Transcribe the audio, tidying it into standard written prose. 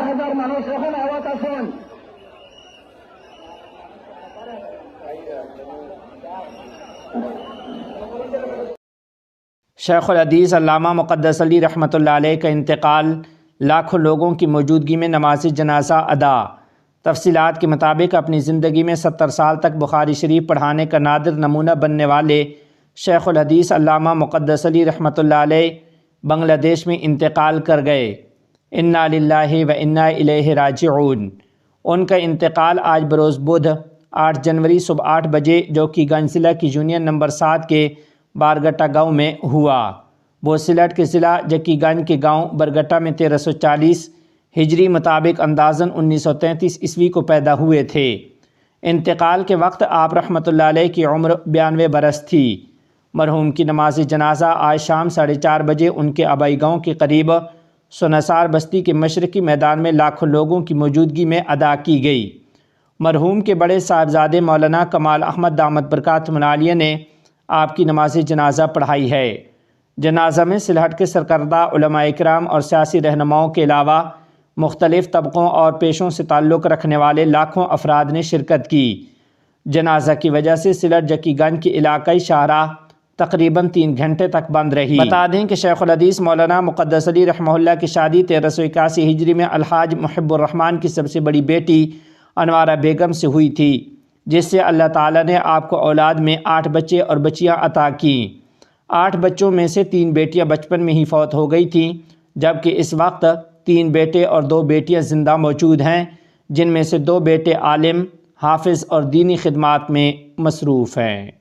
10,000 মানুষ এখানে আওয়াজ আছেন। شیخ الحدیث علامہ مقدس علی رحمۃ اللہ علیہ کا انتقال، لاکھوں لوگوں کی موجودگی میں نماز جنازہ ادا۔ تفصیلات کے مطابق اپنی زندگی میں 70 سال تک بخاری شریف پڑھانے کا نادر نمونہ بننے والے شیخ الحدیث علامہ مقدس علی رحمۃ اللہ علیہ بنگلہ دیش میں انتقال کر گئے۔ انا للہ و انا الیہ راجعون۔ ان کا انتقال آج بروز بدھ 8 جنوری صبح 8 بجے جو کہ گنج ضلع کی یونین نمبر 7 کے بارگٹہ گاؤں میں ہوا۔ وہ سلٹ کے ضلع جکی گنج کے گاؤں برگٹہ میں 1340 ہجری مطابق اندازاً 1933 عیسوی کو پیدا ہوئے تھے۔ انتقال کے وقت آپ رحمۃ اللہ علیہ کی عمر 92 برس تھی۔ مرحوم کی نماز جنازہ آج شام 4:30 بجے ان کے آبائی گاؤں کے قریب سنسار بستی کے مشرقی میدان میں لاکھوں لوگوں کی موجودگی میں ادا کی گئی۔ مرحوم کے بڑے صاحبزادے مولانا کمال احمد دامت برکاتہم العالیہ نے آپ کی نماز جنازہ پڑھائی ہے۔ جنازہ میں سلہٹ کے سرکردہ علماء اکرام اور سیاسی رہنماؤں کے علاوہ مختلف طبقوں اور پیشوں سے تعلق رکھنے والے لاکھوں افراد نے شرکت کی۔ جنازہ کی وجہ سے سلٹ جکی گنج کی علاقائی شاہراہ تقریباً 3 گھنٹے تک بند رہی۔ بتا دیں کہ شیخ الحدیث مولانا مقدس علی رحمہ اللہ کی شادی 1381 ہجری میں الحاج محب الرحمن کی سب سے بڑی بیٹی انوارہ بیگم سے ہوئی تھی، جس سے اللہ تعالیٰ نے آپ کو اولاد میں 8 بچے اور بچیاں عطا کیں۔ 8 بچوں میں سے 3 بیٹیاں بچپن میں ہی فوت ہو گئی تھیں، جبکہ اس وقت 3 بیٹے اور 2 بیٹیاں زندہ موجود ہیں، جن میں سے 2 بیٹے عالم، حافظ اور دینی خدمات میں مصروف ہیں۔